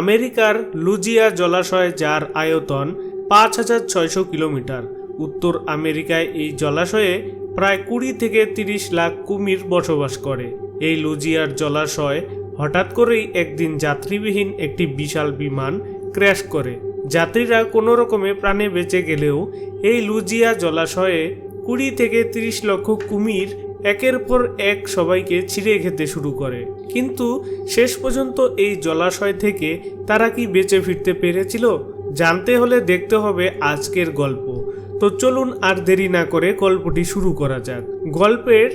আমেরিকার লুজিয়া জলাশয়, যার আয়তন ৫,৬০০ কিলোমিটার। উত্তর আমেরিকায় এই জলাশয়ে প্রায় ২০ থেকে ৩০ লাখ কুমির বসবাস করে। এই লুজিয়ার জলাশয় হঠাৎ করেই একদিন যাত্রীবিহীন একটি বিশাল বিমান ক্র্যাশ করে। যাত্রীরা কোনো রকমে প্রাণে বেঁচে গেলেও এই লুজিয়া জলাশয়ে ২০ থেকে ৩০ লক্ষ কুমির একের পর এক সবাইকে ছিঁড়ে খেতে শুরু করে। কিন্তু শেষ পর্যন্ত এই জলাশয় থেকে তারা কি বেঁচে ফিরতে পেরেছিল? জানতে হলে দেখতে হবে আজকের গল্প। তো চলুন আর দেরি না করে গল্পটি শুরু করা যাক। গল্পের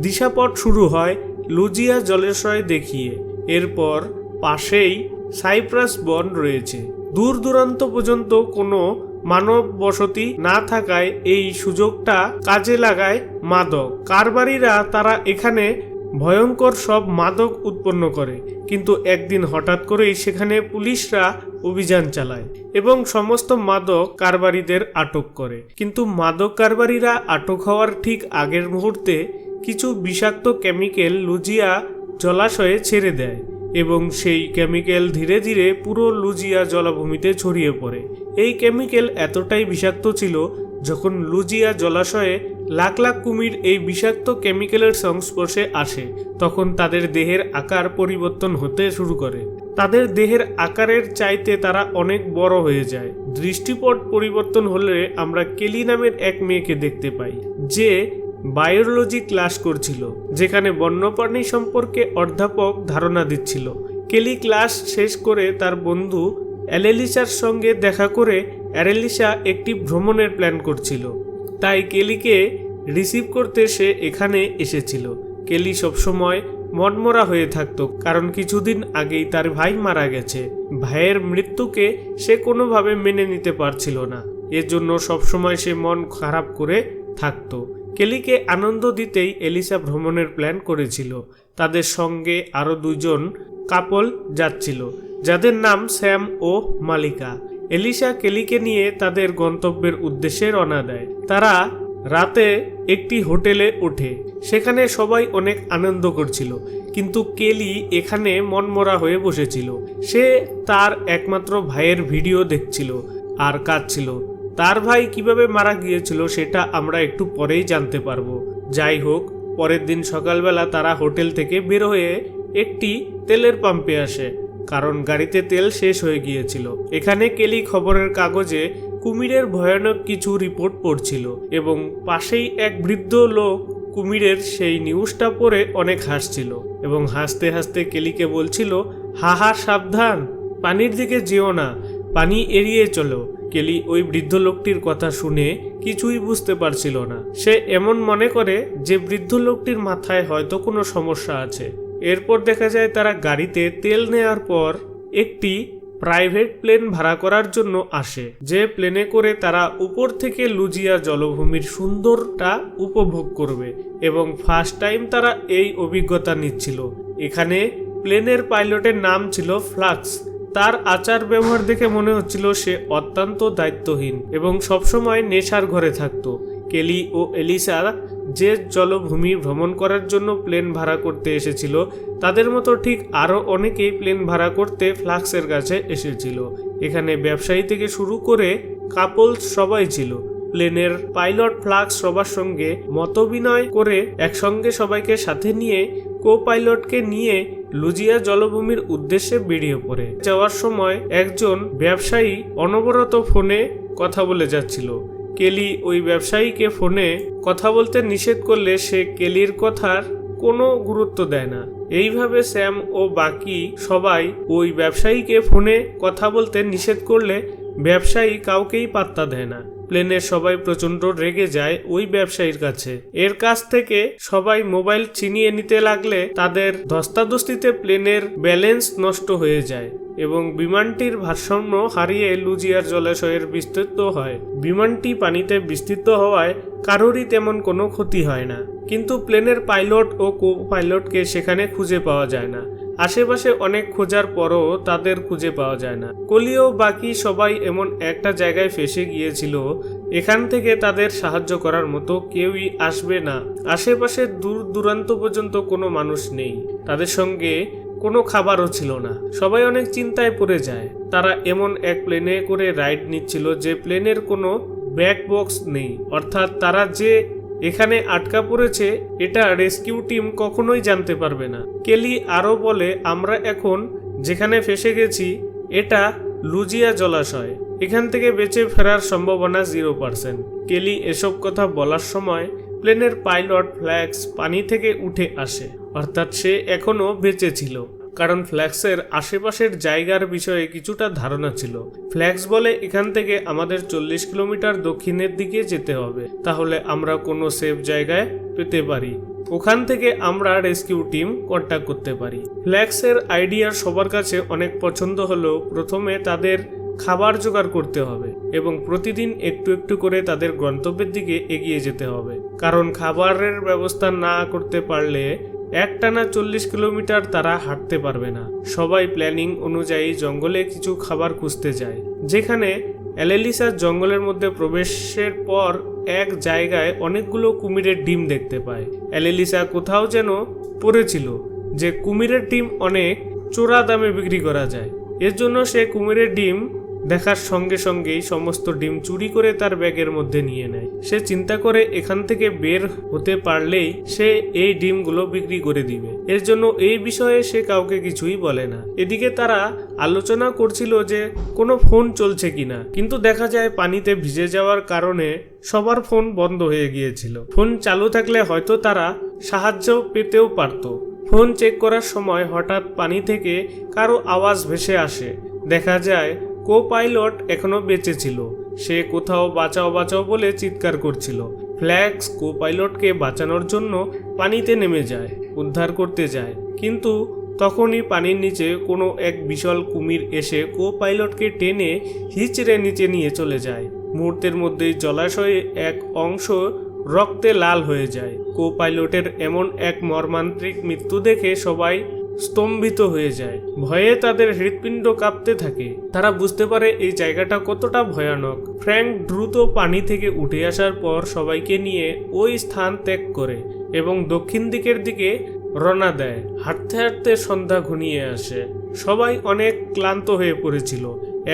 দিশাপথ শুরু হয় লুজিয়া জলাশয় দেখিয়ে। এরপর পাশেই সাইপ্রাস বন রয়েছে। দূর দূরান্ত পর্যন্ত কোনো মানব বসতি না থাকায় এই সুযোগটা কাজে লাগায় মাদক কারবারিরা। তারা এখানে ভয়ঙ্কর সব মাদক উৎপন্ন করে। কিন্তু একদিন হঠাৎ করেই সেখানে পুলিশরা অভিযান চালায় এবং সমস্ত মাদক কারবারিদের আটক করে। কিন্তু মাদক কারবারিরা আটক হওয়ার ঠিক আগের মুহূর্তে কিছু বিষাক্ত কেমিক্যাল লুজিয়া জলাশয়ে ছেড়ে দেয় এবং সেই কেমিক্যাল ধীরে ধীরে পুরো লুজিয়া জলাভূমিতে ছড়িয়ে পড়ে। এই কেমিক্যাল এতটাই বিষাক্ত ছিল, যখন লুজিয়া জলাশয়ে লাখ লাখ কুমির এই বিষাক্ত কেমিক্যালের সংস্পর্শে আসে, তখন তাদের দেহের আকার পরিবর্তন হতে শুরু করে। তাদের দেহের আকারের চাইতে তারা অনেক বড় হয়ে যায়। দৃষ্টিপট পরিবর্তন হলে আমরা কেলি নামের এক মেয়েকে দেখতে পাই, যে বায়োলজি ক্লাস করছিল, যেখানে বন্যপ্রাণী সম্পর্কে অধ্যাপক ধারণা দিচ্ছিল। কেলি ক্লাস শেষ করে তার বন্ধু অ্যালেলিসার সঙ্গে দেখা করে অ্যালেলিসা একটি ভ্রমণের প্ল্যান করছিল, তাই কেলিকে রিসিভ করতে সে এখানে এসেছিল। কেলি সবসময় মনমরা হয়ে থাকতো, কারণ কিছুদিন আগেই তার ভাই মারা গেছে। ভাইয়ের মৃত্যুকে সে কোনোভাবে মেনে নিতে পারছিল না, এজন্য সবসময় সে মন খারাপ করে থাকতো। কেলিকে আনন্দ দিতেই এলিসা ভ্রমণের প্ল্যান করেছিল। তাদের সঙ্গে আরও দুজন কাপল যাচ্ছিল, যাদের নাম স্যাম ও মালিকা। এলিসা কেলিকে নিয়ে তাদের গন্তব্যের উদ্দেশ্যে রওনা দেয়। তারা রাতে একটি হোটেলে ওঠে। সেখানে সবাই অনেক আনন্দ করছিল, কিন্তু কেলি এখানে মনমরা হয়ে বসেছিল। সে তার একমাত্র ভাইয়ের ভিডিও দেখছিল আর কাঁদছিল। তার ভাই কিভাবে মারা গিয়েছিল সেটা আমরা একটু পরেই জানতে পারবো। যাই হোক, পরের দিন সকালবেলা তারা হোটেল থেকে বের হয়ে একটি তেলের পাম্পে আসে, কারণ গাড়িতে তেল শেষ হয়ে গিয়েছিল। এখানে কেলি খবরের কাগজে কুমিরের ভয়ানক কিছু রিপোর্ট পড়ছিল এবং পাশেই এক বৃদ্ধ লোক কুমিরের সেই নিউজটা পড়ে অনেক হাসছিল এবং হাসতে হাসতে কেলিকে বলছিল, হাহা সাবধান, পানির দিকে যেও না, পানি এড়িয়ে চলো। কেলি ওই বৃদ্ধ লোকটির কথা শুনে কিছুই বুঝতে পারছিল না। সে এমন মনে করে যে বৃদ্ধ লোকটির মাথায় হয়তো কোনো সমস্যা আছে। এরপর দেখা যায় তারা গাড়িতে তেল নেওয়ার পর একটি প্রাইভেট প্লেন ভাড়া করার জন্য আসে, যে প্লেনে করে তারা উপর থেকে লুজিয়া জলভূমির সুন্দরটা উপভোগ করবে এবং ফার্স্ট টাইম তারা এই অভিজ্ঞতা নিচ্ছিল। এখানে প্লেনের পাইলটের নাম ছিল ফ্লাক্স। তার আচার ব্যবহার দেখে মনে হচ্ছিল সে অত্যন্ত দায়িত্বহীন এবং সবসময় নেশার ঘরে থাকতো। কেলি ও এলিসা যে জলভূমি ভ্রমণ করার জন্য প্লেন ভাড়া করতে এসেছিল, তাদের মতো ঠিক আরও অনেকেই প্লেন ভাড়া করতে ফ্লাক্সের কাছে এসেছিল। এখানে ব্যবসায়ী থেকে শুরু করে কাপলস সবাই ছিল। প্লেনের পাইলট ফ্লাক্স সবার সঙ্গে মতবিনয় করে একসঙ্গে সবাইকে সাথে নিয়ে কো পাইলটকে নিয়ে লুজিয়া জলভূমির উদ্দেশ্যে বেরিয়ে পড়ে। যাওয়ার সময় একজন ব্যবসায়ী অনবরত ফোনে কথা বলে যাচ্ছিল। কেলি ওই ব্যবসায়ীকে ফোনে কথা বলতে নিষেধ করলে সে কেলির কথার কোনো গুরুত্ব দেয় না। এইভাবে স্যাম ও বাকি সবাই ওই ব্যবসায়ীকে ফোনে কথা বলতে নিষেধ করলে ব্যবসায়ী কাউকেই পাত্তা দেয় না। প্লেনের সবাই প্রচণ্ড রেগে যায় ওই ব্যবসায়ীর কাছে। এর কাছ থেকে সবাই মোবাইল ছিনিয়ে নিতে লাগলে তাদের ধস্তাধস্তিতে প্লেনের ব্যালেন্স নষ্ট হয়ে যায় এবং বিমানটির ভারসাম্য হারিয়ে লুজিয়ার জলাশয়ের বিস্তৃত হয়। বিমানটি পানিতে বিস্তৃত হওয়ায় কারোরই তেমন কোনো ক্ষতি হয় না, কিন্তু প্লেনের পাইলট ও কো পাইলটকে সেখানে খুঁজে পাওয়া যায় না। আশেপাশে অনেক খোঁজার পরও তাদের খুঁজে পাওয়া যায় না। কলিও বাকি সবাই এমন একটা জায়গায় ফেসে গিয়েছিল, এখান থেকে তাদের সাহায্য করার মতো কেউই আসবে না। আশেপাশে দূর দূরান্ত পর্যন্ত কোনো মানুষ নেই। তাদের সঙ্গে কোনো খাবারও ছিল না। সবাই অনেক চিন্তায় পড়ে যায়। তারা এমন এক প্লেনে করে রাইড নিচ্ছিল যে প্লেনের কোনো ব্যাক বক্স নেই, অর্থাৎ তারা যে এখানে আটকা পড়েছে এটা রেস্কিউ টিম কখনোই জানতে পারবে না। কেলি আরও বলে, আমরা এখন যেখানে ফেসে গেছি এটা লুজিয়া জলাশয়, এখান থেকে বেঁচে ফেরার সম্ভাবনা 0%। কেলি এসব কথা বলার সময় প্লেনের পাইলট ফ্ল্যাক্স পানি থেকে উঠে আসে, অর্থাৎ সে এখনও বেঁচে ছিল, কারণ ফ্ল্যাক্সের আশেপাশের জায়গার বিষয়ে কিছুটা ধারণা ছিল। ফ্ল্যাক্স বলে, এখান থেকে আমাদের 40 কিলোমিটার দক্ষিণের দিকে যেতে হবে, তাহলে আমরা কোনো সেফ জায়গায় পেতে পারি, ওখান থেকে আমরা রেস্কিউ টিম কন্ট্যাক্ট করতে পারি। ফ্ল্যাক্সের আইডিয়া সবার কাছে অনেক পছন্দ হলেও প্রথমে তাদের খাবার জোগাড় করতে হবে এবং প্রতিদিন একটু একটু করে তাদের গন্তব্যের দিকে এগিয়ে যেতে হবে, কারণ খাবারের ব্যবস্থা না করতে পারলে একটানা 40 কিলোমিটার তারা হাঁটতে পারবে না। সবাই প্ল্যানিং অনুযায়ী জঙ্গলে কিছু খাবার খুঁজতে যায়, যেখানে অ্যালেলিসা জঙ্গলের মধ্যে প্রবেশের পর এক জায়গায় অনেকগুলো কুমিরের ডিম দেখতে পায়। অ্যালেলিসা কোথাও যেন পড়েছিল যে কুমিরের ডিম অনেক চোরা দামে বিক্রি করা যায়, এর জন্য সে কুমিরের ডিম দেখার সঙ্গে সঙ্গেই সমস্ত ডিম চুরি করে তার ব্যাগের মধ্যে নিয়ে নেয়। সে চিন্তা করে এখান থেকে বের হতে পারলেই সে এই ডিমগুলো বিক্রি করে দিবে, এর জন্য এই বিষয়ে সে কাউকে কিছুই বলে না। এদিকে তারা আলোচনা করছিল যে কোনো ফোন চলছে কিনা, কিন্তু দেখা যায় পানিতে ভিজে যাওয়ার কারণে সবার ফোন বন্ধ হয়ে গিয়েছিল। ফোন চালু থাকলে হয়তো তারা সাহায্য পেতেও পারত। ফোন চেক করার সময় হঠাৎ পানি থেকে কারো আওয়াজ ভেসে আসে। দেখা যায় কো পাইলট এখনো বেঁচে ছিল, সে কোথাও বাঁচাও বাঁচাও বলে চিৎকার করছিল। ফ্ল্যাক্স কো পাইলটকে বাঁচানোর জন্য পানিতে নেমে যায়, উদ্ধার করতে যায়, কিন্তু তখনই পানির নিচে কোনো এক বিশাল কুমির এসে কো পাইলটকে টেনে হিচড়ে নিচে নিয়ে চলে যায়। মুহূর্তের মধ্যেই জলাশয়ে এক অংশ রক্তে লাল হয়ে যায়। কো পাইলটের এমন এক মর্মান্তিক মৃত্যু দেখে সবাই স্তম্ভিত হয়ে যায়। ভয়ে তাদের হৃৎপিণ্ড কাঁপতে থাকে। তারা বুঝতে পারে এই জায়গাটা কতটা ভয়ানক। ফ্র্যাঙ্ক দ্রুত পানি থেকে উঠে আসার পর সবাইকে নিয়ে ওই স্থান ত্যাগ করে এবং দক্ষিণ দিকের দিকে রওনা দেয়। হাঁটতে হাঁটতে সন্ধ্যা ঘনিয়ে আসে। সবাই অনেক ক্লান্ত হয়ে পড়েছিল।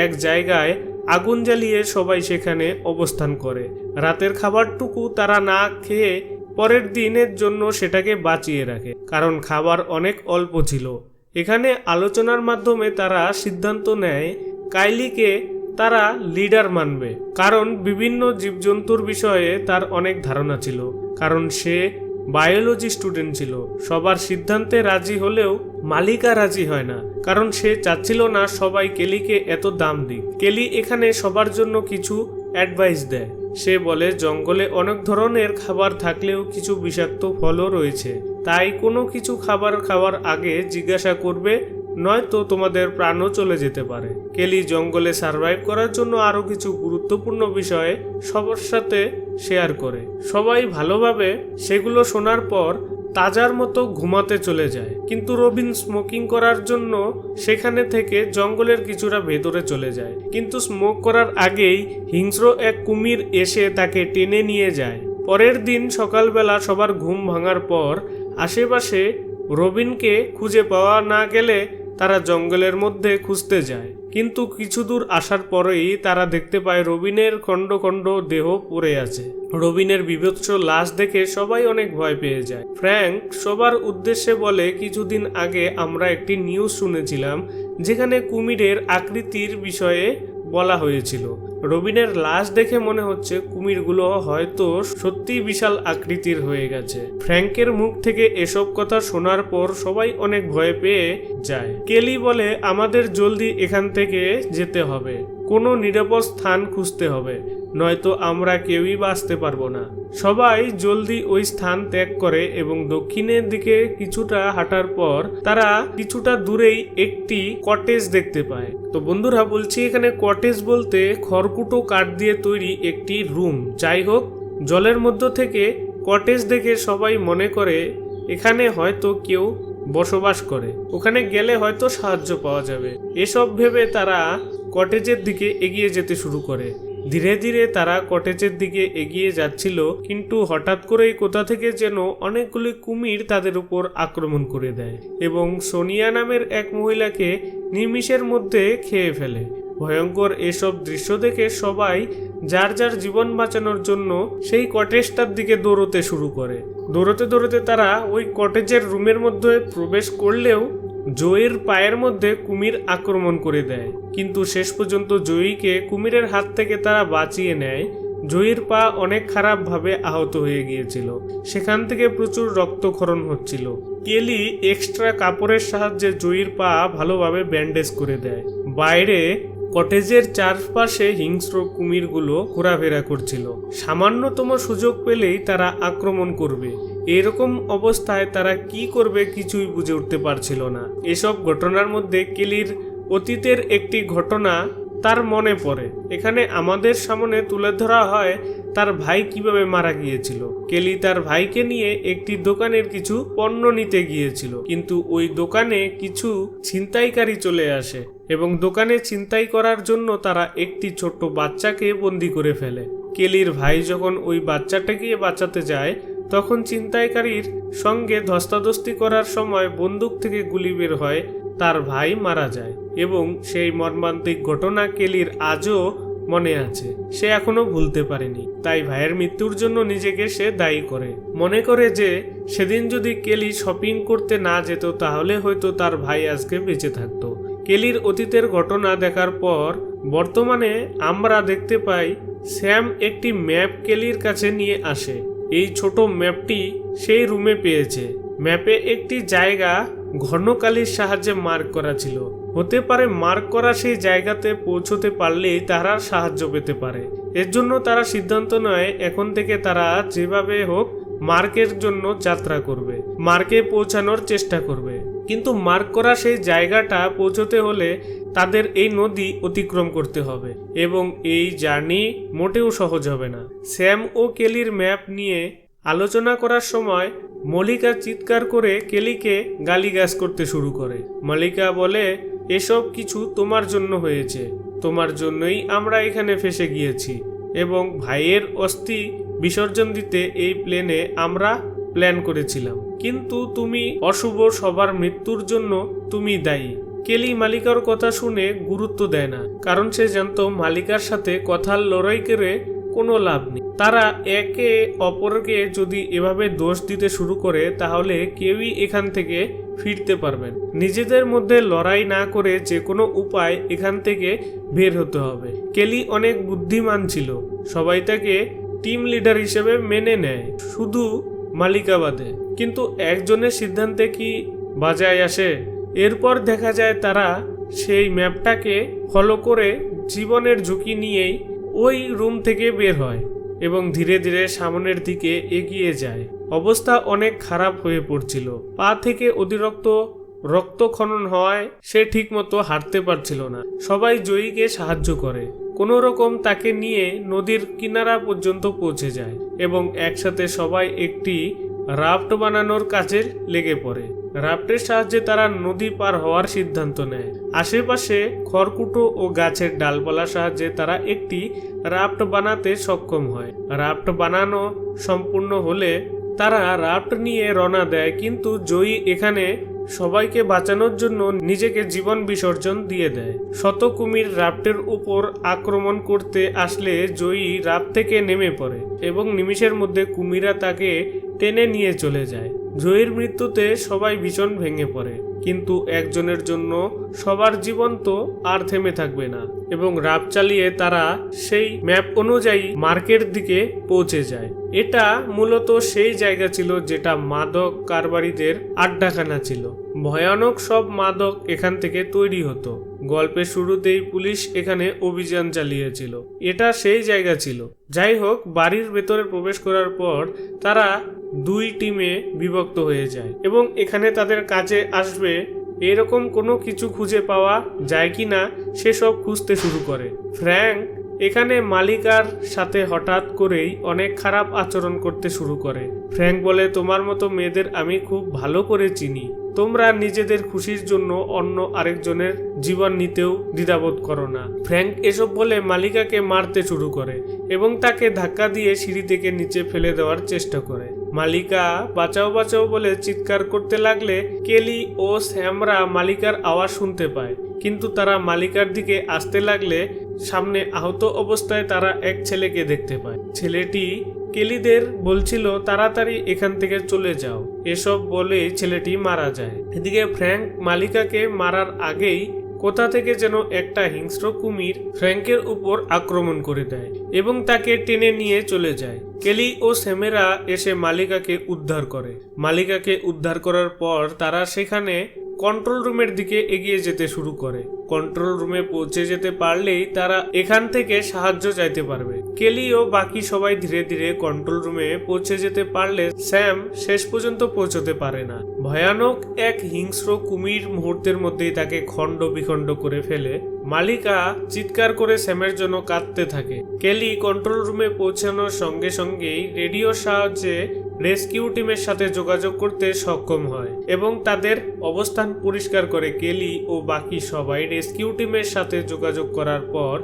এক জায়গায় আগুন জ্বালিয়ে সবাই সেখানে অবস্থান করে। রাতের খাবারটুকু তারা না খেয়ে পরের দিনের জন্য সেটাকে বাঁচিয়ে রাখে, কারণ খাবার অনেক অল্প ছিল। এখানে আলোচনার মাধ্যমে তারা সিদ্ধান্ত নেয় কাইলিকে তারা লিডার মানবে, কারণ বিভিন্ন জীবজন্তুর বিষয়ে তার অনেক ধারণা ছিল, কারণ সে বায়োলজি স্টুডেন্ট ছিল। সবার সিদ্ধান্তে রাজি হলেও মালিকা রাজি হয় না, কারণ সে চাচ্ছিল না সবাই কেলিকে এত দাম দিক। কেলি এখানে সবার জন্য কিছু অ্যাডভাইস দেয়। সে বলে জঙ্গলে অনেক ধরনের খাবার থাকলেও কিছু বিষাক্ত ফলও রয়েছে, তাই কোনো কিছু খাবার খাওয়ার আগে জিজ্ঞাসা করবে, নয়তো তোমাদের প্রাণও চলে যেতে পারে। কেলি জঙ্গলে সার্ভাইভ করার জন্য আরও কিছু গুরুত্বপূর্ণ বিষয় সবার সাথে শেয়ার করে। সবাই ভালোভাবে সেগুলো শোনার পর তাজার মতো ঘুমাতে চলে যায়, কিন্তু রবিন স্মোকিং করার জন্য সেখানে থেকে জঙ্গলের কিছুটা ভেতরে চলে যায়, কিন্তু স্মোক করার আগেই হিংস্র এক কুমির এসে তাকে টেনে নিয়ে যায়। পরের দিন সকালবেলা সবার ঘুম ভাঙার পর আশেপাশে রবিনকে খুঁজে পাওয়া না গেলে তারা জঙ্গলের মধ্যে খুঁজতে যায়, কিন্তু কিছু দূর আসার পরেই তারা দেখতে পায় রবিনের খণ্ড খণ্ড দেহ পড়ে আছে। রবিনের বিভৎস লাশ দেখে সবাই অনেক ভয় পেয়ে যায়। ফ্র্যাঙ্ক সবার উদ্দেশ্যে বলে, কিছুদিন আগে আমরা একটি নিউজ শুনেছিলাম যেখানে কুমিরের আকৃতির বিষয়ে বলা হয়েছিল। রবিনের লাশ দেখে মনে হচ্ছে কুমিরগুলো হয়তো সত্যি বিশাল আকৃতির হয়ে গেছে। ফ্র্যাঙ্কের মুখ থেকে এসব কথা শোনার পর সবাই অনেক ভয় পেয়ে যায়। কেলি বলে, আমাদের জলদি এখান থেকে যেতে হবে, কোনো নিরাপদ স্থান খুঁজতে হবে, নয়তো আমরা কেউই বাঁচতে পারবো না। সবাই জলদি ওই স্থান ত্যাগ করে এবং দক্ষিণের দিকে কিছুটা হাঁটার পর তারা কিছুটা দূরেই একটি কটেজ দেখতে পায়। তো বন্ধুরা বলছি, এখানে কটেজ বলতে খড়কুটো কাঠ দিয়ে তৈরি একটি রুম। যাই হোক, জলের মধ্য থেকে কটেজ দেখে সবাই মনে করে এখানে হয়তো কেউ বসবাস করে, ওখানে গেলে হয়তো সাহায্য পাওয়া যাবে। এসব ভেবে তারা কটেজের দিকে এগিয়ে যেতে শুরু করে। ধীরে ধীরে তারা কটেজের দিকে এগিয়ে যাচ্ছিল, কিন্তু হঠাৎ করেই কোথা থেকে যেন অনেকগুলি কুমির তাদের উপর আক্রমণ করে দেয় এবং সোনিয়া নামের এক মহিলাকে নিমিষের মধ্যে খেয়ে ফেলে। ভয়ঙ্কর এসব দৃশ্য দেখে সবাই যার যার জীবন বাঁচানোর জন্য সেই কটেজটার দিকে দৌড়তে শুরু করে। দৌড়তে দৌড়তে তারা ওই কটেজের রুমের মধ্যে প্রবেশ করলেও জয়ীর পায়ের মধ্যে কুমির আক্রমণ করে দেয়, কিন্তু শেষ পর্যন্ত জয়ীকে কুমিরের হাত থেকে তারা বাঁচিয়ে নেয়। জয়ীর পা অনেক খারাপভাবে আহত হয়ে গিয়েছিল, সেখান থেকে প্রচুর রক্তক্ষরণ হচ্ছিল। কেলি এক্সট্রা কাপড়ের সাহায্যে জয়ীর পা ভালোভাবে ব্যান্ডেজ করে দেয়। বাইরে কটেজের চারপাশে হিংস্র কুমিরগুলো ঘোরাফেরা করছিল, সামান্যতম সুযোগ পেলেই তারা আক্রমণ করবে। এরকম অবস্থায় তারা কি করবে কিছুই বুঝে উঠতে পারছিল না। এসব ঘটনার মধ্যে কেলির অতীতের একটি ঘটনা তার মনে পড়ে। এখানে আমাদের সামনে তুলে ধরা হয় তার ভাই কিভাবে মারা গিয়েছিল। কেলি তার ভাইকে নিয়ে একটি দোকানের কিছু পণ্য নিতে গিয়েছিল, কিন্তু ওই দোকানে কিছু ছিনতাইকারী চলে আসে এবং দোকানে ছিনতাই করার জন্য তারা একটি ছোট্ট বাচ্চাকে বন্দি করে ফেলে। কেলির ভাই যখন ওই বাচ্চাটাকে বাঁচাতে যায়, তখন ছিনতাইকারীর সঙ্গে ধস্তাধস্তি করার সময় বন্দুক থেকে গুলি বের হয়, তার ভাই মারা যায় এবং সেই মর্মান্তিক ঘটনা কেলির আজও মনে আছে। সে এখনো ভুলতে পারেনি, তাই ভাইয়ের মৃত্যুর জন্য নিজেকে সে দায়ী করে। মনে করে যে সেদিন যদি কেলি শপিং করতে না যেত তাহলে হয়তো তার ভাই আজকে বেঁচে থাকতো। কেলির অতীতের ঘটনা দেখার পর বর্তমানে আমরা দেখতে পাই স্যাম একটি ম্যাপ কেলির কাছে নিয়ে আসে। এই ছোট ম্যাপটি সেই রুমে পেয়েছে। ম্যাপে একটি জায়গা ঘন কালির সাহায্যে মার্ক করা ছিল। হতে পারে মার্ক করা সেই জায়গাতে পৌঁছতে পারলেই তারা সাহায্য পেতে পারে। এর জন্য তারা সিদ্ধান্ত নেয় এখন থেকে তারা যেভাবে হোক মার্কের জন্য যাত্রা করবে, মার্কে পৌঁছানোর চেষ্টা করবে। কিন্তু মার্ক করা সেই জায়গাটা পৌঁছতে হলে তাদের এই নদী অতিক্রম করতে হবে এবং এই জার্নি মোটেও সহজ হবে না। স্যাম ও কেলির ম্যাপ নিয়ে আলোচনা করার সময় মল্লিকা চিৎকার করে কেলিকে গালিগাজ করতে শুরু করে। মল্লিকা বলে, এসব কিছু তোমার জন্য হয়েছে, তোমার জন্যই আমরা এখানে ফেসে গিয়েছি এবং ভাইয়ের অস্থি বিসর্জন দিতে এই প্লেনে আমরা প্ল্যান করেছিলাম, কিন্তু তুমি অশুভ সবার মৃত্যুর জন্য তুমি দায়ী। কেলি মালিকার কথা শুনে গুরুত্ব দেয় না, কারণ সে জানতো মালিকার সাথে কথার লড়াই করে কোনো লাভ নেই। তারা একে অপরকে যদি এভাবে দোষ দিতে শুরু করে তাহলে কেউই এখান থেকে ফিরতে পারবেন। নিজেদের মধ্যে লড়াই না করে যে কোনো উপায় এখান থেকে বের হতে হবে। কেলি অনেক বুদ্ধিমান ছিল, সবাই তাকে টিম লিডার হিসেবে মেনে নেয়, শুধু মালিকা বাদে। কিন্তু একজনের সিদ্ধান্তে কি বাজায় আসে? এরপর দেখা যায় তারা সেই ম্যাপটাকে ফলো করে জীবনের ঝুঁকি নিয়েই ওই রুম থেকে বের হয় এবং ধীরে ধীরে সামনের দিকে এগিয়ে যায়। অবস্থা অনেক খারাপ হয়ে পড়ছিল, পা থেকে অতিরিক্ত রক্তক্ষরণ হওয়ায় সে ঠিকমতো হাঁটতে পারছিল না। সবাই জয়ীকে সাহায্য করে, কোনো রকম তাকে নিয়ে নদীর কিনারা পর্যন্ত পৌঁছে যায় এবং একসাথে সবাই একটি রাফট বানানোর কাজে লেগে পড়ে। রাফটের সাহায্যে তারা নদী পার হওয়ার সিদ্ধান্ত নেয়। আশেপাশে খড়কুটো ও গাছের ডালপালার সাহায্যে তারা একটি রাফট বানাতে সক্ষম হয়। রাফট বানানো সম্পূর্ণ হলে তারা রাফট নিয়ে রওনা দেয়, কিন্তু জয়ী এখানে সবাইকে বাঁচানোর জন্য নিজেকে জীবন বিসর্জন দিয়ে দেয়। শত কুমির রাফটের উপর আক্রমণ করতে আসলে জয়ী রাফট থেকে নেমে পড়ে এবং নিমিষের মধ্যে কুমিরা তাকে টেনে নিয়ে চলে যায়। জয়ীর মৃত্যুতে সবাই ভীষণ ভেঙে পড়ে, কিন্তু একজনের জন্য সবার জীবন তো আর থেমে থাকবে না এবং রাফট চালিয়ে তারা সেই ম্যাপ অনুযায়ী মার্কের দিকে পৌঁছে যায়। এটা মূলত সেই জায়গা ছিল যেটা মাদক কারবারিদের আড্ডাখানা ছিল। ভয়ানক সব মাদক এখান থেকে তৈরি হতো। গল্পের শুরুতেই পুলিশ এখানে অভিযান চালিয়েছিল, এটা সেই জায়গা ছিল। যাই হোক, বাড়ির ভেতরে প্রবেশ করার পর তারা দুই টিমে বিভক্ত হয়ে যায় এবং এখানে তাদের কাছে আসবে এরকম কোনো কিছু খুঁজে পাওয়া যায় কিনা সেসব খুঁজতে শুরু করে। ফ্র্যাঙ্ক এখানে মালিকার সাথে হঠাৎ করেই অনেক খারাপ আচরণ করতে শুরু করে। ফ্র্যাঙ্ক বলে, তোমার মতো মেয়েদের আমি খুব ভালো করে চিনি, তোমরা নিজেদের খুশির জন্য অন্য আরেকজনের জীবন নিতেও দ্বিধাবোধ করো না। ফ্র্যাঙ্ক এসব বলে মালিকাকে মারতে শুরু করে এবং তাকে ধাক্কা দিয়ে সিঁড়ি থেকে নিচে ফেলে দেওয়ার চেষ্টা করে। মালিকা বাঁচাও বাঁচাও বলে চিৎকার করতে লাগলে কেলি ও স্যামরা মালিকার আওয়াজ শুনতে পায়, কিন্তু তারা মালিকার দিকে আসতে লাগলে সামনে আহত অবস্থায় তারা এক ছেলেকে দেখতে পায়। ছেলেটি কেলিদের বলছিল তাড়াতাড়ি এখান থেকে চলে যাও। এসব বলে ছেলেটি মারা যায়। এদিকে ফ্র্যাঙ্ক মালিকাকে মারার আগেই কোথা থেকে যেন একটা হিংস্র কুমির ফ্র্যাঙ্কের উপর আক্রমণ করে দেয় এবং তাকে টেনে নিয়ে চলে যায়। কেলি ও স্যামেরা এসে মালিকাকে উদ্ধার করে। মালিকাকে উদ্ধার করার পর তারা সেখানে কন্ট্রোল রুমের দিকে এগিয়ে যেতে শুরু করে। কন্ট্রোল রুমে পৌঁছে যেতে পারলেই তারা এখান থেকে সাহায্য চাইতে পারবে। কেলি ও বাকি সবাই ধীরে ধীরে কন্ট্রোল রুমে পৌঁছে যেতে পারলে স্যাম শেষ পর্যন্ত পৌঁছতে পারে না। ভয়ানক এক হিংস্র কুমির মুহূর্তের মধ্যেই তাকে খণ্ড বিখণ্ড করে ফেলে। মালিকা চিৎকার করে স্যামের জন্য কাঁদতে থাকে। কেলি কন্ট্রোল রুমে পৌঁছানোর সঙ্গে সঙ্গেই রেডিওর সাহায্যে রেস্কিউ টিমের সাথে যোগাযোগ করতে সক্ষম হয় এবং তাদের অবস্থান পরিষ্কার করে। কেলি ও বাকি সবাই রেস্কিউ টিমের সাথে যোগাযোগ করার পর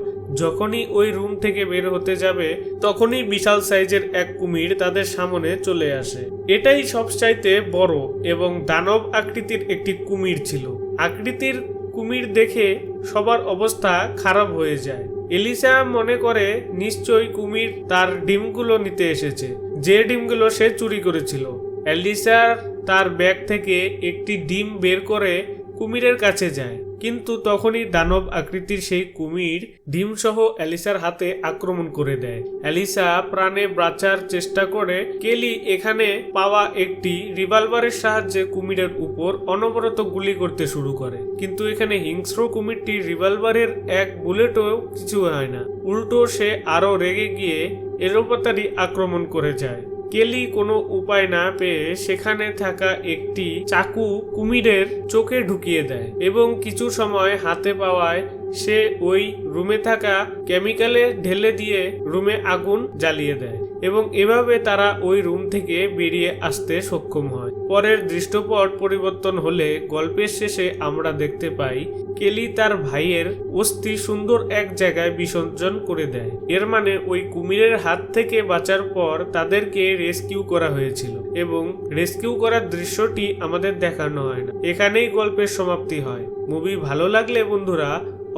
যখনই ওই রুম থেকে বের হতে যাবে তখনই বিশাল সাইজের এক কুমির তাদের সামনে চলে আসে। এটাই সবচাইতে বড় এবং দানব আকৃতির একটি কুমির ছিল। আকৃতির কুমির দেখে সবার অবস্থা খারাপ হয়ে যায়। এলিসা মনে করে নিশ্চয়ই কুমির তার ডিমগুলো নিতে এসেছে, যে ডিমগুলো সে চুরি করেছিল। এলিসা তার ব্যাগ থেকে একটি ডিম বের করে কুমিরের কাছে যায়, কিন্তু তখনই দানব আকৃতির সেই কুমির ডিম সহ এলিসার হাতে আক্রমণ করে দেয়। এলিসা প্রাণে বাঁচার চেষ্টা করে। কেলি এখানে পাওয়া একটি রিভলভারের সাহায্যে কুমিরের উপর অনবরত গুলি করতে শুরু করে, কিন্তু এখানে হিংস্র কুমিরটি রিভলভারের এক বুলেটও কিছু হয় না, উল্টো সে আরো রেগে গিয়ে এলোপাতাড়ি আক্রমণ করে যায়। কেলি কোনো উপায় না পেয়ে সেখানে থাকা একটি চাকু কুমিরের চোখে ঢুকিয়ে দেয় এবং কিছু সময় হাতে পাওয়ায় সে ওই রুমে থাকা কেমিক্যালে ঢেলে দিয়ে রুমে আগুন জ্বালিয়ে দেয় এবং এভাবে তারা ওই রুম থেকে বেরিয়ে আসতে সক্ষম হয়। পরের দৃশ্যপট পরিবর্তন হলে গল্পের শেষে আমরা দেখতে পাই কেলি তার ভাইয়ের অস্থি সুন্দর এক জায়গায় বিসর্জন করে দেয়। এর মানে ওই কুমিরের হাত থেকে বাঁচার পর তাদেরকে রেস্কিউ করা হয়েছিল এবং রেস্কিউ করার দৃশ্যটি আমাদের দেখানো হয় না। এখানেই গল্পের সমাপ্তি হয়। মুভি ভালো লাগলে বন্ধুরা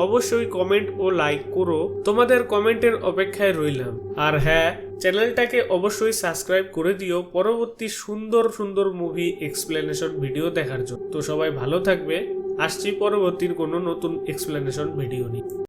অবশ্যই কমেন্ট ও লাইক করো। তোমাদের কমেন্টের অপেক্ষায় রইলাম। আর হ্যাঁ, চ্যানেলটাকে অবশ্যই সাবস্ক্রাইব করে দিও পরবর্তী সুন্দর সুন্দর মুভি এক্সপ্লেনেশন ভিডিও দেখার জন্য। তো সবাই ভালো থাকবে। আসছি পরবর্তীর কোনো নতুন এক্সপ্লেনেশন ভিডিও নিয়ে।